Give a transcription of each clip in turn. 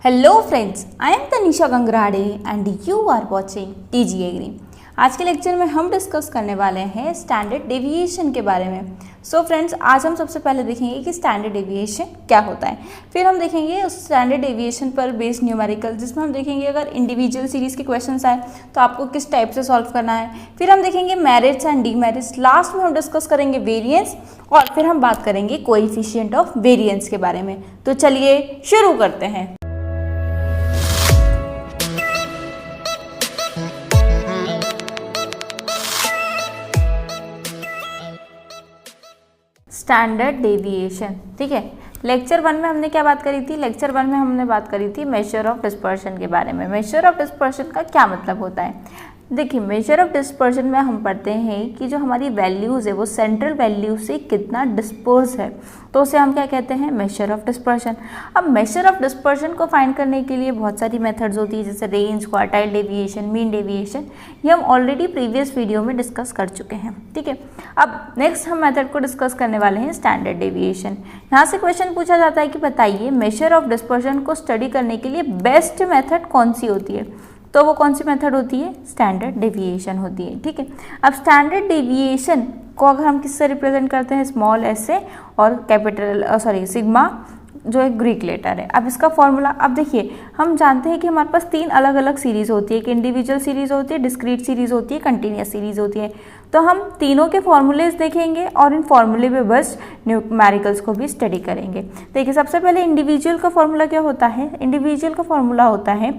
Hello friends, I am Tanisha Gangrade and you are watching TG agri. आज के lecture में हम डिस्कस करने वाले हैं स्टैंडर्ड डेविएशन के बारे में। सो फ्रेंड्स, आज हम सबसे पहले देखेंगे कि स्टैंडर्ड डेविएशन क्या होता है। फिर हम देखेंगे उस स्टैंडर्ड डेविएशन पर बेस्ड न्यूमेरिकल, जिसमें हम देखेंगे अगर इंडिविजुअल सीरीज़ के क्वेश्चंस आए तो आपको किस टाइप से सॉल्व करना है। फिर हम देखेंगे मेरिट्स एंड डीमेरिट्स। लास्ट में हम डिस्कस करेंगे वेरिएंस और फिर हम बात करेंगे कोएफिशिएंट ऑफ वेरिएंस के बारे में। तो चलिए शुरू करते हैं। स्टैंडर्ड डेविएशन, ठीक है। लेक्चर 1 में हमने क्या बात करी थी? लेक्चर 1 में हमने बात करी थी मेजर ऑफ डिस्पर्शन के बारे में। मेजर ऑफ डिस्पर्शन का क्या मतलब होता है? देखिए, मेजर ऑफ डिस्पर्शन में हम पढ़ते हैं कि जो हमारी वैल्यूज़ है वो सेंट्रल वैल्यू से कितना डिस्पर्स है, तो उसे हम क्या कहते हैं? Measure of dispersion. अब मेजर ऑफ डिस्पर्शन को फाइंड करने के लिए बहुत सारी मेथड्स होती है, जैसे range, quartile deviation, mean deviation. ये हम ऑलरेडी प्रीवियस वीडियो में डिस्कस कर चुके हैं, ठीक है। अब नेक्स्ट हम मेथड को डिस्कस करने वाले हैं स्टैंडर्ड डेविएशन। यहाँ से क्वेश्चन पूछा जाता है कि बताइए मेजर ऑफ डिस्पर्शन को स्टडी करने के लिए बेस्ट मेथड कौन सी होती है? तो वो कौन सी मेथड होती है? स्टैंडर्ड डेविएशन होती है, ठीक है। अब स्टैंडर्ड डेविएशन को अगर हम किससे रिप्रेजेंट करते हैं? स्मॉल एस से और कैपिटल सिग्मा, जो एक ग्रीक लेटर है। अब इसका फॉर्मूला, अब देखिए हम जानते हैं कि हमारे पास 3 अलग अलग सीरीज होती है, एक इंडिविजुअल सीरीज होती है, डिस्क्रीट सीरीज होती है, कंटिन्यूस सीरीज होती है। तो हम तीनों के फॉर्मूलेज देखेंगे और इन फॉर्मूले पे बस न्यूमेरिकल्स को भी स्टडी करेंगे। देखिए, सबसे पहले इंडिविजुअल का फॉर्मूला क्या होता है? इंडिविजुअल का फॉर्मूला होता है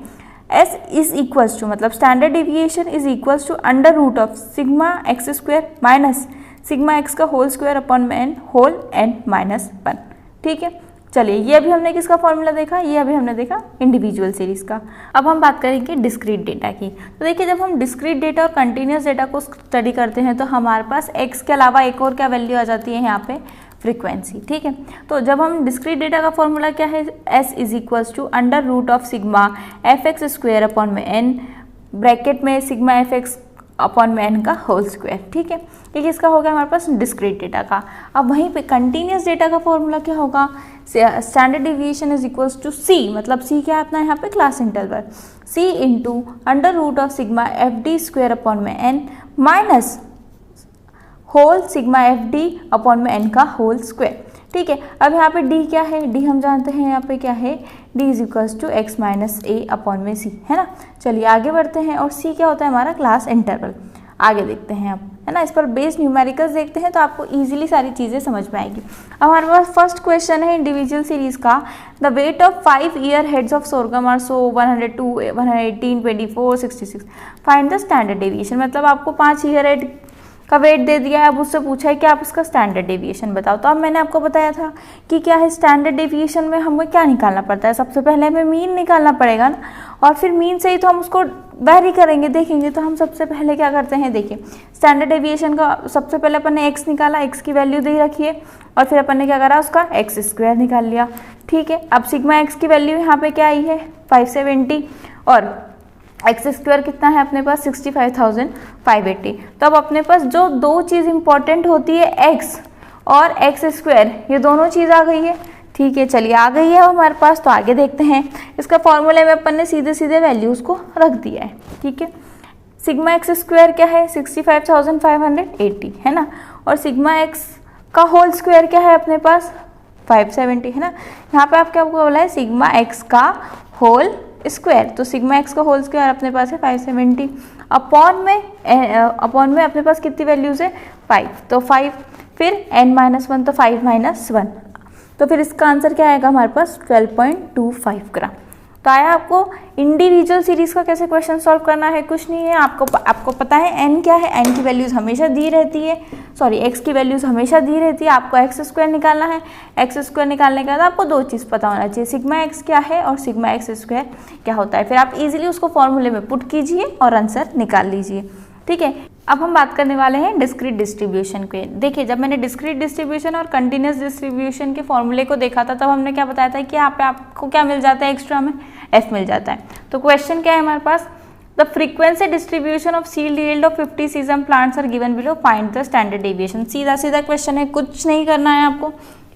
S इज इक्वल्स टू, मतलब standard deviation is equals to under root of sigma x square minus sigma x का whole square upon n whole n minus 1, ठीक है। चलिए, ये अभी हमने किसका फॉर्मूला देखा? ये अभी हमने देखा इंडिविजुअल सीरीज का। अब हम बात करेंगे डिस्क्रीट डेटा की। तो देखिए, जब हम डिस्क्रीट डेटा और कंटिन्यूस डेटा को स्टडी करते हैं तो हमारे पास एक्स के अलावा एक और क्या वैल्यू आ जाती है यहाँ पे? फ्रीक्वेंसी, ठीक है। तो जब हम डिस्क्रीट डेटा का फॉर्मूला क्या है? S is equals to under root of sigma F X square upon में एन, ब्रैकेट में सिग्मा एफ एक्स अपॉन में एन का होल स्क्वायर, ठीक है। ये किसका हो गया हमारे पास? डिस्क्रीट डेटा का। अब वहीं पे कंटिन्यूस डेटा का फॉर्मूला क्या होगा? Standard deviation is equals to C, मतलब C क्या है अपना यहाँ पे? Class interval. C into under root of sigma f d square upon में n minus whole sigma f d upon में एन का होल स्क्वायर, ठीक है। अब यहाँ पे d क्या है? d हम जानते हैं यहाँ पे क्या है? d is equals to X minus A upon में सी, है ना। चलिए आगे बढ़ते हैं। और c क्या होता है हमारा? Class interval. आगे देखते हैं आप, है ना। इस पर बेस्ड न्यूमेरिकल्स देखते हैं तो आपको इजीली सारी चीज़ें समझ में आएगी। अब हमारे पास फर्स्ट क्वेश्चन है इंडिविजुअल सीरीज का। The weight of 5 year heads of sorghum are so 102, 118, 24, 66। Find the standard deviation. मतलब आपको 5 ईयर हेड का वेट दे दिया है, अब उससे पूछा है कि आप इसका स्टैंडर्ड डेविएशन बताओ। तो अब मैंने आपको बताया था कि क्या है स्टैंडर्ड डेविएशन में हमें क्या निकालना पड़ता है? सबसे पहले हमें मीन निकालना पड़ेगा ना, और फिर मीन से ही तो हम उसको वेरी करेंगे, देखेंगे। तो हम सबसे पहले क्या करते हैं? देखिए, स्टैंडर्ड डेविएशन का सबसे पहले अपन ने एक्स निकाला, एक्स की वैल्यू दे रखी है, और फिर अपन ने क्या करा? उसका एक्स स्क्वायर निकाल लिया, ठीक है। अब सिग्मा एक्स की वैल्यू यहाँ पे क्या आई है? 570, और एक्स स्क्वायर कितना है अपने पास? 65,580। तो अब अपने पास जो दो चीज़ इंपॉर्टेंट होती है, एक्स और एक्स स्क्वायर, ये दोनों चीज़ आ गई है, ठीक है। चलिए आ गई है हमारे पास, तो आगे देखते हैं। इसका फॉर्मूले में अपन ने सीधे सीधे वैल्यूज़ को रख दिया है, ठीक है। सिग्मा एक्स स्क्वायर क्या है? 65,580, है ना। और सिग्मा एक्स का होल स्क्वायर क्या है अपने पास? 570, है ना। यहाँ पे आप क्या बोला है? सिग्मा एक्स का होल स्क्वायर। तो सिग्मा एक्स का होल स्क्वायर अपने पास है 570, अपॉन में अपने पास कितनी वैल्यूज है? 5। तो 5 फिर n-1, तो 5 - 1, तो फिर इसका आंसर क्या आएगा हमारे पास? 12.25 ग्राम। तो आया आपको इंडिविजुअल सीरीज का कैसे क्वेश्चन सॉल्व करना है? कुछ नहीं है, आपको पता है n क्या है? n की वैल्यूज हमेशा दी रहती है, x की वैल्यूज हमेशा दी रहती है। आपको एक्स स्क्वायर निकालना है। एक्स स्क्वायर निकालने के बाद आपको 2 चीज़ पता होना चाहिए, सिग्मा एक्स क्या है और सिग्मा एक्स स्क्वायर क्या होता है। फिर आप इजीली उसको फॉर्मूले में पुट कीजिए और आंसर निकाल लीजिए, ठीक है। अब हम बात करने वाले हैं डिस्क्रीट डिस्ट्रीब्यूशन के। देखिए, जब मैंने डिस्क्रीट डिस्ट्रीब्यूशन और कंटिन्यूस डिस्ट्रीब्यूशन के फॉर्मूले को देखा था, तब हमने क्या बताया था कि यहाँ पे आपको क्या मिल जाता है? एक्स्ट्रा में f मिल जाता है। तो क्वेश्चन क्या है हमारे पास? The frequency distribution of seed yield of 50 sesame plants are given below, find the standard deviation. सीधा सीधा क्वेश्चन है, कुछ नहीं करना है आपको।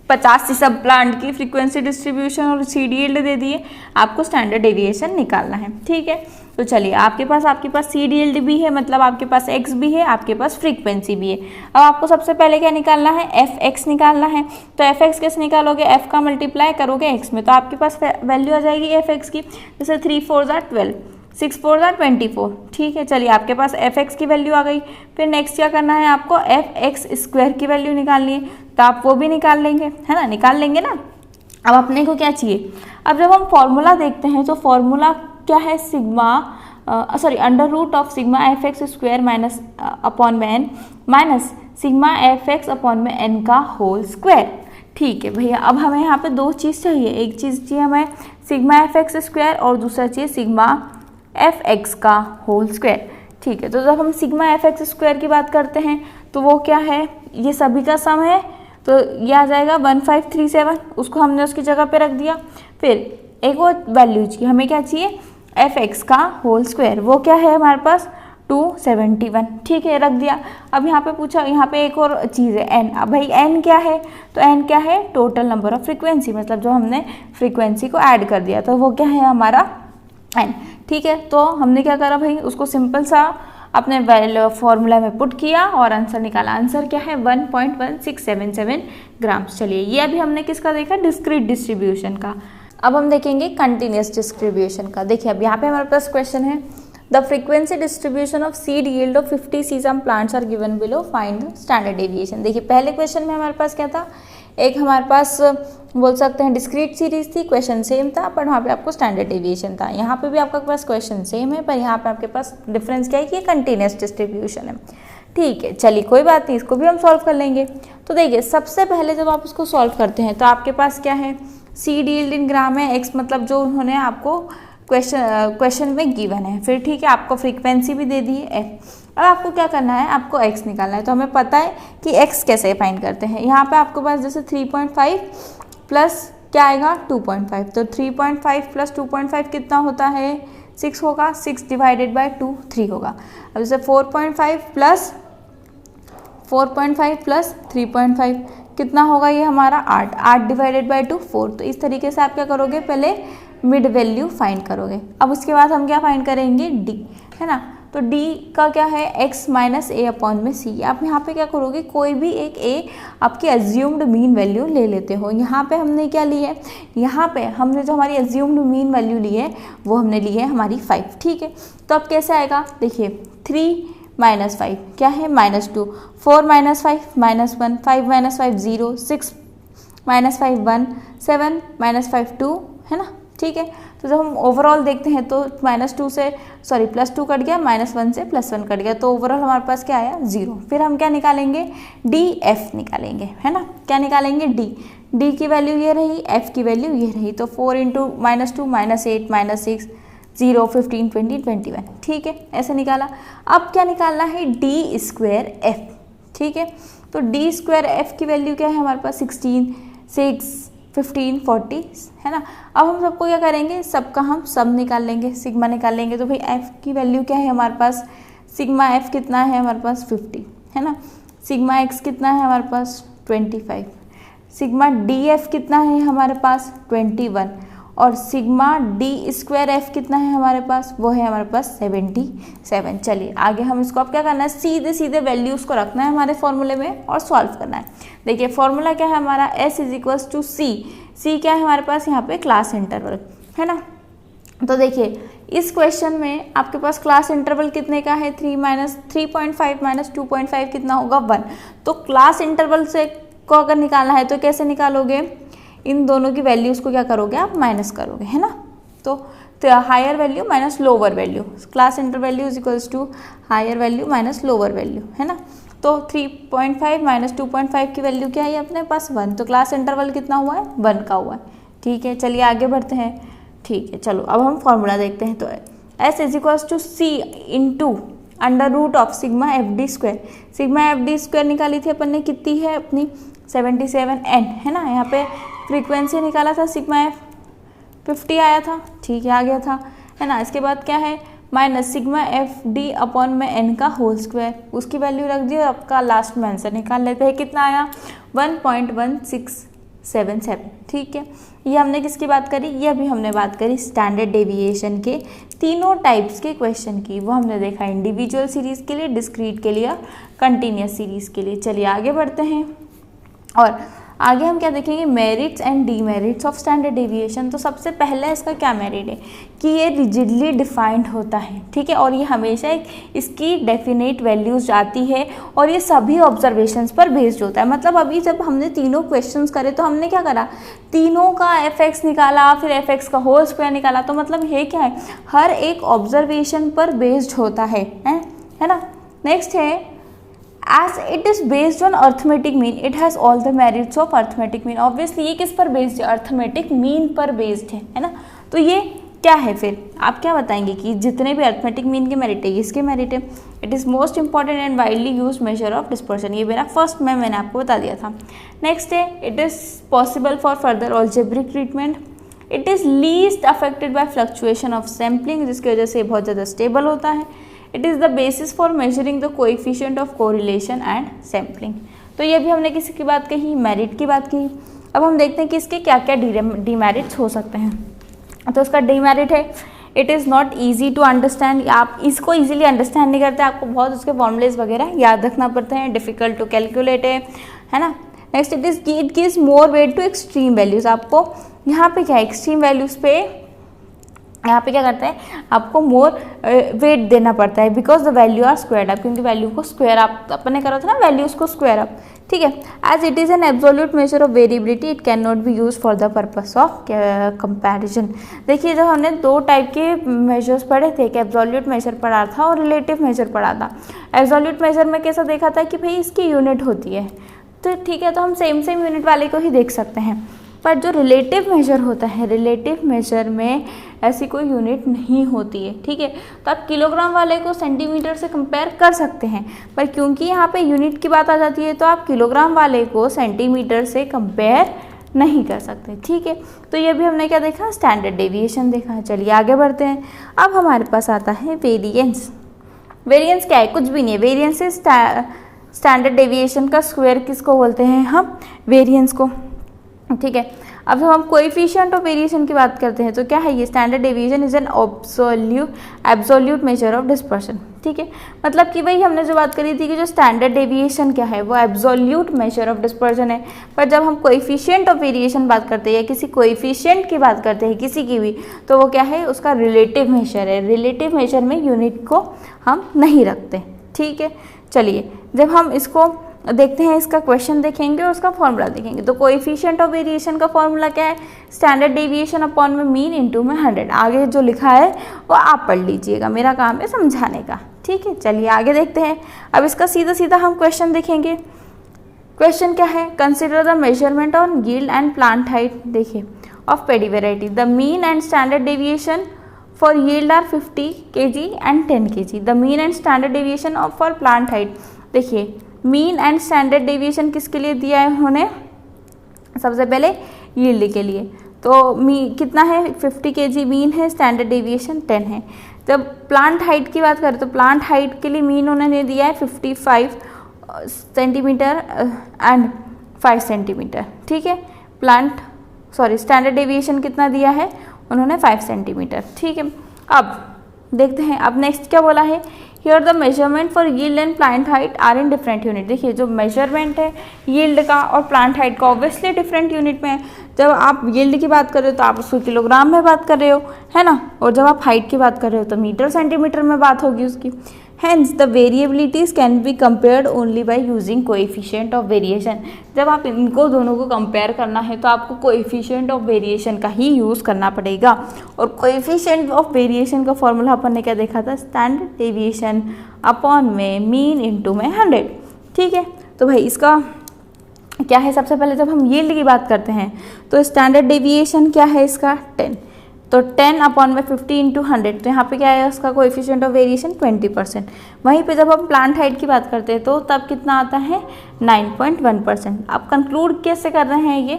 50 सब प्लांट की फ्रीक्वेंसी डिस्ट्रीब्यूशन और CD यील्ड दे दिए, आपको स्टैंडर्ड डेविएशन निकालना है। ठीक है, तो चलिए आपके पास CD यील्ड भी है, मतलब आपके पास x भी है, आपके पास फ्रीक्वेंसी भी है। अब आपको सबसे पहले क्या निकालना है, fx निकालना है। तो fx कैसे निकालोगे, f का मल्टीप्लाई करोगे x में, तो आपके पास वैल्यू आ जाएगी fx की, जैसे 3 4 12, 6 4 24। ठीक है, चलिए आपके पास fx की वैल्यू आ गई। फिर नेक्स्ट क्या करना है, आपको fx स्क्वायर की वैल्यू निकालनी है, तो आप वो भी निकाल लेंगे, है ना, निकाल लेंगे ना। अब अपने को क्या चाहिए, अब जब हम फॉर्मूला देखते हैं तो फॉर्मूला क्या है, under root of sigma fx square minus upon में n minus sigma fx upon में n का होल स्क्वायर। ठीक है भैया, अब हमें यहाँ पे दो चीज़ चाहिए, एक चीज़ चाहिए हमें सिग्मा fx स्क्वायर और दूसरा चाहिए सिग्मा fx का होल स्क्वायर। ठीक है, तो जब हम सिग्मा fx स्क्वायर की बात करते हैं तो वो क्या है, ये सभी का सम है, तो ये आ जाएगा 1537, उसको हमने उसकी जगह पे रख दिया। फिर एक और वैल्यू चाहिए, हमें क्या चाहिए, fx का होल स्क्वायर, वो क्या है हमारे पास 271। ठीक है, रख दिया। अब यहाँ पे पूछा, यहाँ पे एक और चीज़ है n। अब भाई n क्या है, तो n क्या है, टोटल नंबर ऑफ फ्रीक्वेंसी, मतलब जो हमने फ्रीक्वेंसी को ऐड कर दिया, तो वो क्या है हमारा n। ठीक है, तो हमने क्या करा भाई, उसको सिंपल सा अपने फॉर्मूला में पुट किया और आंसर निकाला। आंसर क्या है 1.1677 ग्राम्स। चलिए ये अभी हमने किसका देखा, डिस्क्रीट डिस्ट्रीब्यूशन का। अब हम देखेंगे कंटिन्यूस डिस्ट्रीब्यूशन का। देखिए अब यहाँ पे हमारे पास क्वेश्चन है, the frequency distribution of seed yield of 50 sesame plants are given below, find the standard deviation. देखिए पहले क्वेश्चन में हमारे पास क्या था, एक हमारे पास बोल सकते हैं डिस्क्रीट सीरीज थी, क्वेश्चन सेम था, पर वहाँ पे आपको स्टैंडर्ड डेविएशन था। यहाँ पे भी आपका पास क्वेश्चन सेम है, पर यहाँ पे आपके पास डिफरेंस क्या है कि ये कंटिन्यूस डिस्ट्रीब्यूशन है। ठीक है, चलिए कोई बात नहीं, इसको भी हम सॉल्व कर लेंगे। तो देखिए सबसे पहले जब आप इसको सॉल्व करते हैं तो आपके पास क्या है, सीड यील्ड इन ग्राम है, x मतलब जो उन्होंने आपको क्वेश्चन में गिवन है। फिर ठीक है, आपको फ्रीक्वेंसी भी दे दी है f। अब आपको क्या करना है, आपको x निकालना है। तो हमें पता है कि x कैसे फाइंड करते हैं। यहाँ पे आपके पास जैसे 3.5 प्लस क्या आएगा 2.5, तो 3.5 प्लस 2.5 कितना होता है, 6 होगा, 6 डिवाइडेड बाय 2 3 होगा। अब जैसे 4.5 प्लस 3.5 कितना होगा, ये हमारा 8 डिवाइडेड बाय 2 4। तो इस तरीके से आप क्या करोगे, पहले मिड वैल्यू फाइंड करोगे। अब उसके बाद हम क्या फाइंड करेंगे, d, है ना। तो d का क्या है, x माइनस ए अपॉन में c। आप यहाँ पे क्या करोगे, कोई भी एक a आपकी एज्यूम्ड मीन वैल्यू ले लेते हो। यहाँ पे हमने क्या ली है, यहाँ पे हमने जो हमारी एज्यूम्ड मीन वैल्यू ली है वो हमने ली है हमारी 5। ठीक है, तो अब कैसे आएगा, देखिए 3 माइनस 5 क्या है -2, 4 माइनस 5 -1, 5 माइनस 5 0, 6 माइनस 5 1, 7 माइनस 5 2, है ना। ठीक है, तो जब हम ओवरऑल देखते हैं तो -2 से +2 कट गया, -1 से +1 कट गया, तो ओवरऑल हमारे पास क्या आया 0। फिर हम क्या निकालेंगे, DF निकालेंगे, है ना। क्या निकालेंगे, D की वैल्यू ये रही, F की वैल्यू ये रही। तो 4 × -2 -8 -6 0 15 20 21। ठीक है, ऐसे निकाला। अब क्या निकालना है, D²F। ठीक है, तो D²F की वैल्यू क्या है हमारे पास 16 6 15 40, है ना। अब हम सबको क्या करेंगे, सबका हम सब निकाल लेंगे, सिग्मा निकाल लेंगे। तो भाई f की वैल्यू क्या है हमारे पास, सिग्मा f कितना है हमारे पास 50, है ना। सिग्मा x कितना है हमारे पास 25, सिग्मा df कितना है हमारे पास 21, और सिग्मा D²F कितना है हमारे पास, वो है हमारे पास 77। चलिए आगे हम इसको अब क्या करना है, सीधे सीधे वैल्यूज़ को रखना है हमारे फॉर्मूले में और सॉल्व करना है। देखिए फॉर्मूला क्या है हमारा, S = C क्या है हमारे पास यहाँ पे, क्लास इंटरवल, है ना। तो देखिए इस क्वेश्चन में आपके पास क्लास इंटरवल कितने का है, 3.5 माइनस 2.5 कितना होगा 1। तो क्लास इंटरवल से को अगर निकालना है तो कैसे निकालोगे, इन दोनों की वैल्यूज़ को क्या करोगे आप, माइनस करोगे, है ना। तो higher value minus lower value, class inter value = higher value minus lower value, है ना। तो 3.5 माइनस 2.5 की वैल्यू क्या है अपने पास 1। तो क्लास इंटरवल कितना हुआ है, 1 का हुआ है। ठीक है, चलिए आगे बढ़ते हैं। ठीक है, चलो अब हम फॉर्मूला देखते हैं। तो S = C × under root of sigma FD²। Sigma FD² निकाली थी अपन ने, कितनी है अपनी 77N, है ना। यहाँ पे फ्रीक्वेंसी निकाला था, सिग्मा F 50 आया था, ठीक है, आ गया था, है ना। इसके बाद क्या है, माइनस सिग्मा FD अपॉन में N का होल स्क्वायर, उसकी वैल्यू रख दी और आपका लास्ट में आंसर निकाल लेते हैं। कितना आया 1.16 0.77, ठीक है। ये हमने किसकी बात करी, ये अभी हमने बात करी स्टैंडर्ड डेविएशन के तीनों टाइप्स के क्वेश्चन की। वो हमने देखा इंडिविजुअल सीरीज़ के लिए, डिस्क्रीट के लिए, कंटिन्यूस सीरीज़ के लिए। चलिए आगे बढ़ते हैं और आगे हम क्या देखेंगे, merits and demerits of standard deviation. तो सबसे पहला इसका क्या मेरिट है कि ये रिजिडली डिफाइंड होता है, ठीक है, और ये हमेशा इसकी डेफिनेट वैल्यूज आती है और ये सभी ऑब्जर्वेशंस पर बेस्ड होता है। मतलब अभी जब हमने तीनों क्वेश्चंस करे तो हमने क्या करा, तीनों का fx निकाला, फिर fx का होल स्क्वायर निकाला। तो मतलब ये क्या है, हर एक ऑब्जर्वेशन पर बेस्ड होता है ना। नेक्स्ट है As it is based on arithmetic mean, it has all the merits of arithmetic mean. Obviously ये किस पर बेस्ड है, arithmetic mean पर बेस्ड है ना। तो ये क्या है, फिर आप क्या बताएंगे कि जितने भी arithmetic mean के मेरिट है, इसके मेरिट है। It is most important and widely used measure of dispersion. ये मेरा फर्स्ट में मैंने आपको बता दिया था। नेक्स्ट है it is possible for further algebraic treatment. It is least affected by fluctuation of sampling, जिसकी वजह से बहुत ज़्यादा स्टेबल होता है। It is the basis for measuring the coefficient of correlation and sampling. तो ये भी हमने किसी की बात कही, मेरिट की बात की। अब हम देखते हैं कि इसके क्या क्या डीमेरिट्स हो सकते हैं। तो इसका डीमेरिट है it is not easy to understand. आप इसको ईजिली अंडरस्टैंड नहीं करते, आपको बहुत उसके फॉर्मूलेज वगैरह याद रखना पड़ते हैं, डिफ़िकल्ट टू कैलकुलेट है ना। Next it gives more weight to extreme values. आपको यहाँ पे क्या एक्सट्रीम वैल्यूज़ पे यहाँ पे क्या करते हैं, आपको मोर वेट देना पड़ता है because the value are squared up, क्योंकि वैल्यू को स्क्वायर अप अपने करा था ना, वैल्यूज को स्क्वायर अप, ठीक है। As it is an absolute measure of variability it can not be use for the purpose of comparison. देखिए जब हमने दो टाइप के मेजर्स पढ़े थे, एक एब्सोल्यूट मेजर पढ़ा था और रिलेटिव मेजर पढ़ा था। एब्सोल्यूट मेजर में कैसा देखा था कि भाई इसकी यूनिट होती है, तो ठीक है, तो हम सेम यूनिट वाले को ही देख सकते हैं। पर जो रिलेटिव मेजर होता है, रिलेटिव मेजर में ऐसी कोई यूनिट नहीं होती है, ठीक है। तो आप किलोग्राम वाले को सेंटीमीटर से कंपेयर कर सकते हैं, पर क्योंकि यहाँ पे यूनिट की बात आ जाती है तो आप किलोग्राम वाले को सेंटीमीटर से कंपेयर नहीं कर सकते, ठीक है। तो ये भी हमने क्या देखा, स्टैंडर्ड डेविएशन देखा है। चलिए आगे बढ़ते हैं। अब हमारे पास आता है वेरिएंस। वेरिएंस क्या है, कुछ भी नहीं है। वेरिएंस से स्टैंडर्ड डेविएशन का स्क्वायर किसको बोलते हैं हम, वेरिएंस को, ठीक है। अब जब हम कोएफिशिएंट ऑफ वेरिएशन की बात करते हैं तो क्या है ये, standard deviation is an absolute measure of dispersion, ठीक है। मतलब कि वही हमने जो बात करी थी कि जो स्टैंडर्ड डेविएशन क्या है वो एब्सोल्यूट मेजर ऑफ डिस्पर्शन है। पर जब हम कोएफिशिएंट ऑफ वेरिएशन बात करते हैं या किसी कोएफिशिएंट की बात करते हैं किसी की भी, तो वो क्या है, उसका रिलेटिव मेजर है। रिलेटिव मेजर में यूनिट को हम नहीं रखते, ठीक है। चलिए जब हम इसको देखते हैं, इसका क्वेश्चन देखेंगे और उसका फॉर्मूला देखेंगे। तो कोएफिशिएंट ऑफ वेरिएशन का फॉर्मूला क्या है, स्टैंडर्ड डेविएशन अपॉन में मीन इनटू में 100। आगे जो लिखा है वो आप पढ़ लीजिएगा, मेरा काम है समझाने का, ठीक है। चलिए आगे देखते हैं। अब इसका सीधा सीधा हम क्वेश्चन देखेंगे। क्वेश्चन क्या है, consider the measurement on yield and plant height, देखिए, of paddy variety. The mean and standard deviation for yield are 50 kg and 10 kg। The mean and standard deviation of for plant height, देखिए mean and standard deviation किसके लिए दिया है उन्होंने, सबसे पहले yield के लिए। तो कितना है, 50 kg मीन है, स्टैंडर्ड डेविएशन 10 है। जब प्लांट हाइट की बात करें तो प्लांट हाइट के लिए मीन उन्होंने दिया है 55 सेंटीमीटर एंड 5 सेंटीमीटर, ठीक है। स्टैंडर्ड डेविएशन कितना दिया है उन्होंने, 5 सेंटीमीटर, ठीक है। अब देखते हैं, अब नेक्स्ट क्या बोला है, here the measurement for yield and plant height are in different unit. देखिए जो मेजरमेंट है यील्ड का और प्लांट हाइट का ऑब्वियसली डिफरेंट यूनिट में है। जब आप यील्ड की बात कर रहे हो तो आप उसको किलोग्राम में बात कर रहे हो, है ना, और जब आप हाइट की बात कर रहे हो तो मीटर सेंटीमीटर में बात होगी उसकी। Hence the variabilities can be compared only by using coefficient of variation। जब आप इनको दोनों को कंपेयर करना है तो आपको coefficient of variation का ही यूज़ करना पड़ेगा। और coefficient of variation का फॉर्मूला अपन ने क्या देखा था, स्टैंडर्ड डेविएशन अपॉन में मीन इंटू में 100, ठीक है। तो भाई इसका क्या है, सबसे पहले जब हम यील्ड की बात करते हैं तो स्टैंडर्ड डेविएशन क्या है इसका 10, तो 10 अपॉन में 50 इंटू 100, तो यहाँ पे क्या है उसका कोएफिशिएंट ऑफ वेरिएशन 20%। वहीं पे जब हम प्लांट हाइट की बात करते हैं तो तब कितना आता है 9.1%। अब कंक्लूड कैसे कर रहे हैं ये,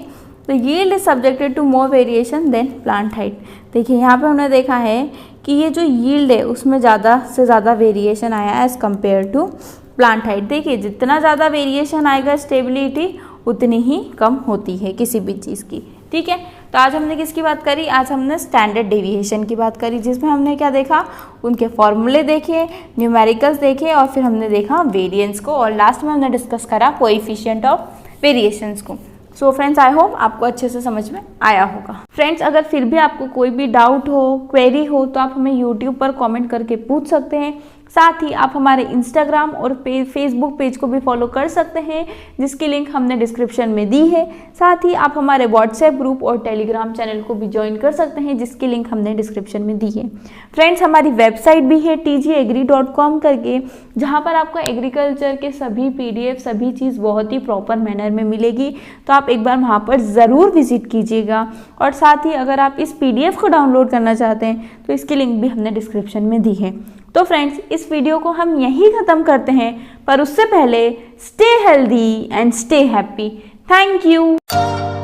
तो yield is subjected to more variation than plant height. देखिए यहाँ पे हमने देखा है कि ये जो यील्ड है उसमें ज़्यादा से ज़्यादा वेरिएशन आया as compare to plant height. देखिए जितना ज़्यादा वेरिएशन आएगा स्टेबिलिटी उतनी ही कम होती है किसी भी चीज़ की। ठीक है, तो आज हमने किसकी बात करी, आज हमने स्टैंडर्ड डेविएशन की बात करी, जिसमें हमने क्या देखा, उनके फॉर्मूले देखे, न्यूमेरिकल्स देखे और फिर हमने देखा वेरिएंस को और लास्ट में हमने डिस्कस करा कोएफिशिएंट ऑफ वेरिएशंस को। सो फ्रेंड्स, आई होप आपको अच्छे से समझ में आया होगा। फ्रेंड्स, अगर फिर भी आपको कोई भी डाउट हो, क्वेरी हो, तो आप हमें यूट्यूब पर कमेंट करके पूछ सकते हैं। साथ ही आप हमारे इंस्टाग्राम और फेसबुक पेज को भी फॉलो कर सकते हैं, जिसकी लिंक हमने डिस्क्रिप्शन में दी है। साथ ही आप हमारे व्हाट्सएप ग्रुप और टेलीग्राम चैनल को भी ज्वाइन कर सकते हैं, जिसकी लिंक हमने डिस्क्रिप्शन में दी है। फ्रेंड्स, हमारी वेबसाइट भी है tgagri.com करके, जहां पर आपको एग्रीकल्चर के सभी PDF सभी चीज़ बहुत ही प्रॉपर मैनर में मिलेगी। तो आप एक बार वहां पर ज़रूर विजिट कीजिएगा। और साथ ही अगर आप इस PDF को डाउनलोड करना चाहते हैं तो इसकी लिंक भी हमने डिस्क्रिप्शन में दी है। तो फ्रेंड्स, इस वीडियो को हम यहीं ख़त्म करते हैं, पर उससे पहले stay healthy and stay happy. Thank you.